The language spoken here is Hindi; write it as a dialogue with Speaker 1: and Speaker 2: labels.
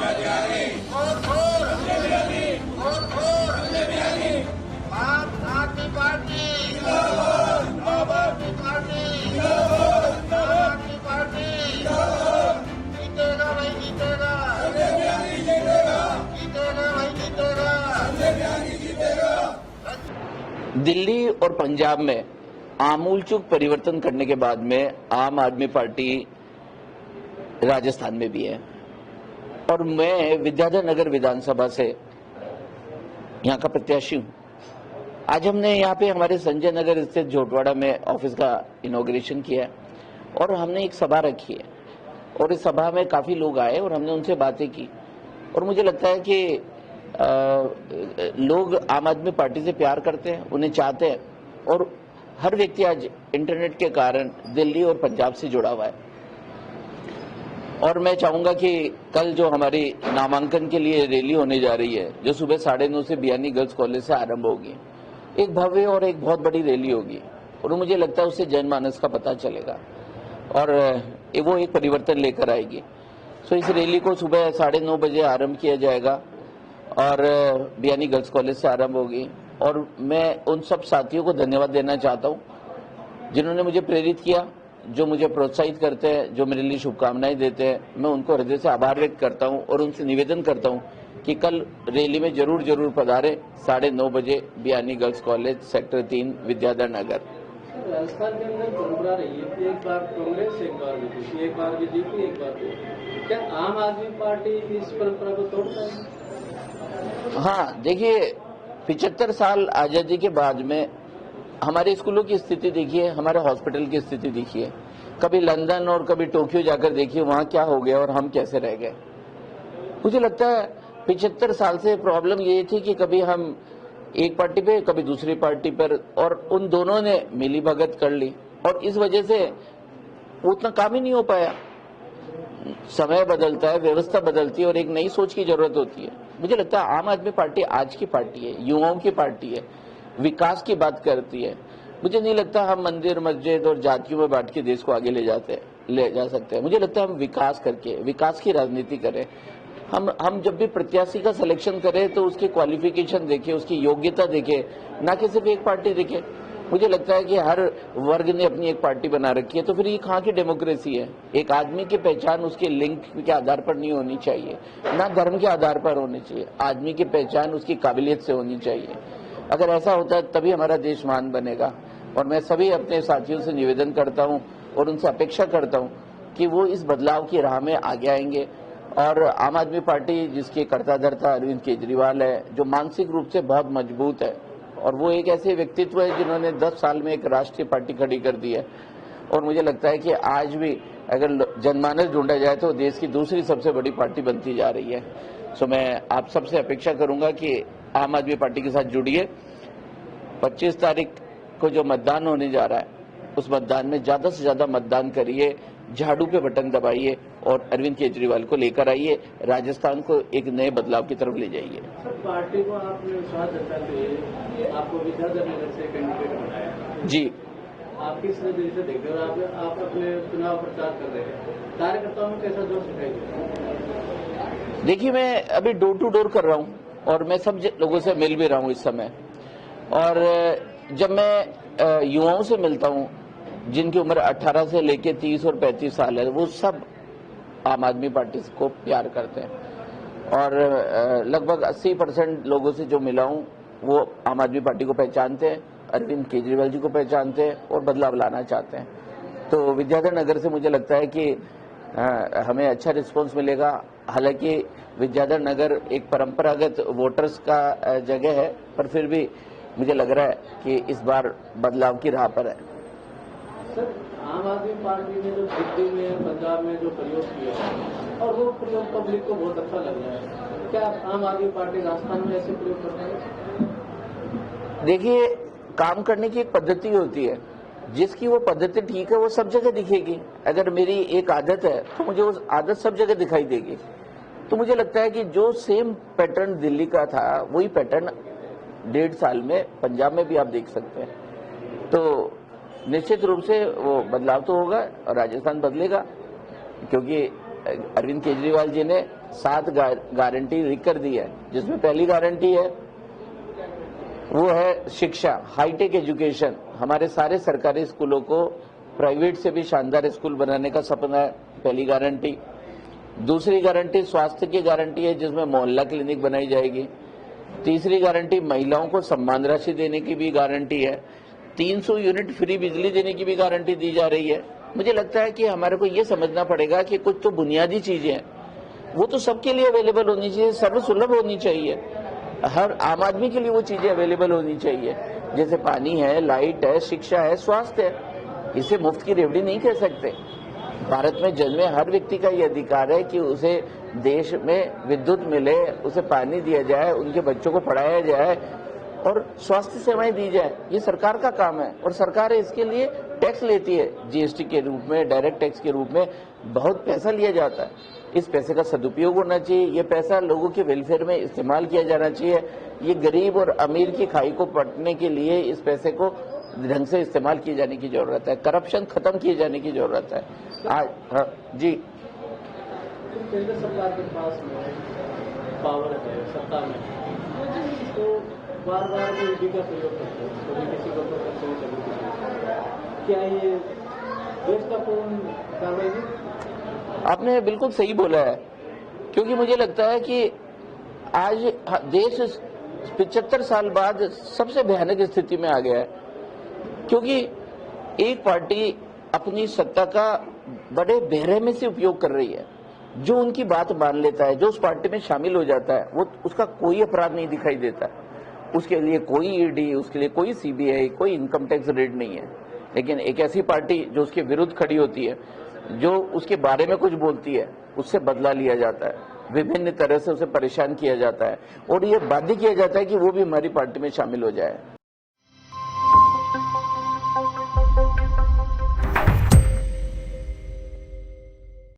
Speaker 1: आम आदमी पार्टी आम आदमी पार्टी जीतेगा भाई जीतेगा जीतेगा भाई जीतेगा।
Speaker 2: दिल्ली और पंजाब में आमूलचूल परिवर्तन करने के बाद में आम आदमी पार्टी राजस्थान में भी है और मैं विद्याधर नगर विधानसभा से यहाँ का प्रत्याशी हूँ। आज हमने यहाँ पे हमारे संजय नगर स्थित जोटवाड़ा में ऑफिस का इनॉग्रेशन किया है और हमने एक सभा रखी है और इस सभा में काफी लोग आए और हमने उनसे बातें की और मुझे लगता है कि लोग आम आदमी पार्टी से प्यार करते हैं, उन्हें चाहते हैं और हर व्यक्ति आज इंटरनेट के कारण दिल्ली और पंजाब से जुड़ा हुआ है। और मैं चाहूंगा कि कल जो हमारी नामांकन के लिए रैली होने जा रही है, जो सुबह 9:30 से बियानी गर्ल्स कॉलेज से आरंभ होगी, एक भव्य और एक बहुत बड़ी रैली होगी और मुझे लगता है उससे जनमानस का पता चलेगा और वो एक परिवर्तन लेकर आएगी। सो इस रैली को सुबह 9:30 बजे आरंभ किया जाएगा और बियानी गर्ल्स कॉलेज से आरंभ होगी और मैं उन सब साथियों को धन्यवाद देना चाहता हूं जिन्होंने मुझे प्रेरित किया, जो मुझे प्रोत्साहित करते हैं, जो मेरे लिए शुभकामनाएं देते हैं। मैं उनको हृदय से आभार व्यक्त करता हूं और उनसे निवेदन करता हूं कि कल रैली में जरूर पधारे 9:30 बजे Biyani girls college sector 3 Vidyadhar Nagar.
Speaker 3: Rajasthan के अंदर परंपरा रही है कि एक बार कांग्रेस एक बार बीजेपी, एक बार बीजेपी एक बार, क्या आम आदमी पार्टी इस परंपरा को तोड़ता है?
Speaker 2: हाँ, देखिए 75 साल आजादी के बाद में हमारे स्कूलों की स्थिति देखिए, हमारे हॉस्पिटल की स्थिति देखिए, कभी लंदन और कभी टोक्यो जाकर देखिए वहां क्या हो गया और हम कैसे रह गए। मुझे लगता है 75 साल से प्रॉब्लम ये थी कि कभी हम एक पार्टी पे कभी दूसरी पार्टी पर और उन दोनों ने मिली भगत कर ली और इस वजह से उतना काम ही नहीं हो पाया। समय बदलता है, व्यवस्था बदलती है और एक नई सोच की जरूरत होती है। मुझे लगता है आम आदमी पार्टी आज की पार्टी है, युवाओं की पार्टी है, विकास की बात करती है। मुझे नहीं लगता हम मंदिर मस्जिद और जातियों में बांट के देश को आगे ले जा सकते हैं। मुझे लगता है हम विकास करके विकास की राजनीति करें। हम जब भी प्रत्याशी का सिलेक्शन करें तो उसकी क्वालिफिकेशन देखें, उसकी योग्यता देखें, ना कि सिर्फ एक पार्टी देखें। मुझे लगता है कि हर वर्ग ने अपनी एक पार्टी बना रखी है, तो फिर ये कहाँ की डेमोक्रेसी है? एक आदमी की पहचान उसके लिंग के आधार पर नहीं होनी चाहिए, ना धर्म के आधार पर होनी चाहिए। आदमी की पहचान उसकी काबिलियत से होनी चाहिए। अगर ऐसा होता है तभी हमारा देश महान बनेगा। और मैं सभी अपने साथियों से निवेदन करता हूँ और उनसे अपेक्षा करता हूँ कि वो इस बदलाव की राह में आगे आएंगे। और आम आदमी पार्टी जिसके कर्ता धर्ता अरविंद केजरीवाल है, जो मानसिक रूप से बहुत मजबूत है और वो एक ऐसे व्यक्तित्व है जिन्होंने 10 साल में एक राष्ट्रीय पार्टी खड़ी कर दी है और मुझे लगता है कि आज भी अगर जनमानस ढूंढा जाए तो देश की दूसरी सबसे बड़ी पार्टी बनती जा रही है। सो मैं आप सबसे अपेक्षा करूंगा कि आम आदमी पार्टी के साथ जुड़िए। 25 तारीख को जो मतदान होने जा रहा है उस मतदान में ज्यादा से ज्यादा मतदान करिए, झाड़ू पे बटन दबाइए और अरविंद केजरीवाल को लेकर आइए, राजस्थान को एक नए बदलाव की तरफ ले जाइए।
Speaker 3: पार्टी को आपने विश्वास जताते हुए आपको विद्याधर नगर से कैंडिडेट बनाया
Speaker 2: जी,
Speaker 3: आप किस नजरिए से देखते हो? आप अपने चुनाव प्रचार कर रहे हैं, कार्यकर्ताओं में कैसा जोश दिखाई दे?
Speaker 2: देखिए मैं अभी डोर टू डोर कर रहा हूँ और मैं सब लोगों से मिल भी रहा हूँ इस समय। और जब मैं युवाओं से मिलता हूँ जिनकी उम्र 18 से लेकर 30 और 35 साल है, वो सब आम आदमी पार्टी को प्यार करते हैं और लगभग 80% लोगों से जो मिला हूं वो आम आदमी पार्टी को पहचानते हैं, अरविंद केजरीवाल जी को पहचानते हैं और बदलाव लाना चाहते हैं। तो विद्याधर नगर से मुझे लगता है कि हमें अच्छा रिस्पांस मिलेगा। हालांकि विद्याधर नगर एक परंपरागत वोटर्स का जगह है, पर फिर भी मुझे लग रहा है कि इस बार बदलाव की राह पर है।
Speaker 3: सर, आम आदमी पार्टी ने जो दिल्ली में पंजाब में जो प्रयोग किया और वो प्रयोग पब्लिक को बहुत अच्छा लग रहा है, क्या आम आदमी पार्टी राजस्थान में ऐसे प्रयोग करता है?
Speaker 2: देखिए, काम करने की एक पद्धति होती है, जिसकी वो पद्धति ठीक है वो सब जगह दिखेगी। अगर मेरी एक आदत है तो मुझे उस आदत सब जगह दिखाई देगी। तो मुझे लगता है कि जो सेम पैटर्न दिल्ली का था वही पैटर्न 1.5 साल में पंजाब में भी आप देख सकते हैं। तो निश्चित रूप से वो बदलाव तो होगा और राजस्थान बदलेगा, क्योंकि अरविंद केजरीवाल जी ने 7 गारंटी लिख कर दी है, जिसमें पहली गारंटी है वो है शिक्षा, हाईटेक एजुकेशन। हमारे सारे सरकारी स्कूलों को प्राइवेट से भी शानदार स्कूल बनाने का सपना है, पहली गारंटी। दूसरी गारंटी स्वास्थ्य की गारंटी है, जिसमें मोहल्ला क्लिनिक बनाई जाएगी। तीसरी गारंटी महिलाओं को सम्मान राशि देने की भी गारंटी है। 300 यूनिट फ्री बिजली देने की भी गारंटी दी जा रही है। मुझे लगता है कि हमारे को ये समझना पड़ेगा कि कुछ तो बुनियादी चीजें हैं, वो तो सबके लिए अवेलेबल होनी चाहिए, सर्वसुलभ होनी चाहिए। हर आम आदमी के लिए वो चीजें अवेलेबल होनी चाहिए, जैसे पानी है, लाइट है, शिक्षा है, स्वास्थ्य है। इसे मुफ्त की रेवड़ी नहीं कह सकते। भारत में जन्मे हर व्यक्ति का ये अधिकार है कि उसे देश में विद्युत मिले, उसे पानी दिया जाए, उनके बच्चों को पढ़ाया जाए और स्वास्थ्य सेवाएं दी जाए। ये सरकार का काम है और सरकार इसके लिए टैक्स लेती है, जीएसटी के रूप में, डायरेक्ट टैक्स के रूप में बहुत पैसा लिया जाता है। इस पैसे का सदुपयोग होना चाहिए, ये पैसा लोगों के वेलफेयर में इस्तेमाल किया जाना चाहिए। ये गरीब और अमीर की खाई को पटने के लिए इस पैसे को ढंग से इस्तेमाल किए जाने की जरूरत है, करप्शन खत्म किए जाने की जरूरत है। आज हाँ जी,
Speaker 3: केंद्र सरकार के पास में पावर है, सत्ता में, तो बार बार ईडी का प्रयोग करते हैं, कभी किसी को पकड़ते हैं, कभी किसी को। क्या ये देश का पूर्ण कार्रवाई नहीं?
Speaker 2: आपने बिल्कुल सही बोला है, क्योंकि मुझे लगता है कि आज देश 75 साल बाद सबसे भयानक स्थिति में आ गया है, क्योंकि एक पार्टी अपनी सत्ता का बड़े बेरहमी से उपयोग कर रही है। जो उनकी बात मान लेता है, जो उस पार्टी में शामिल हो जाता है, वो उसका कोई अपराध नहीं दिखाई देता, उसके लिए कोई ईडी, उसके लिए कोई सीबीआई, कोई इनकम टैक्स रेड नहीं है। लेकिन एक ऐसी पार्टी जो उसके विरुद्ध खड़ी होती है, जो उसके बारे में कुछ बोलती है, उससे बदला लिया जाता है, विभिन्न तरह से उसे परेशान किया जाता है और ये बाध्य किया जाता है कि वो भी हमारी पार्टी में शामिल हो जाए।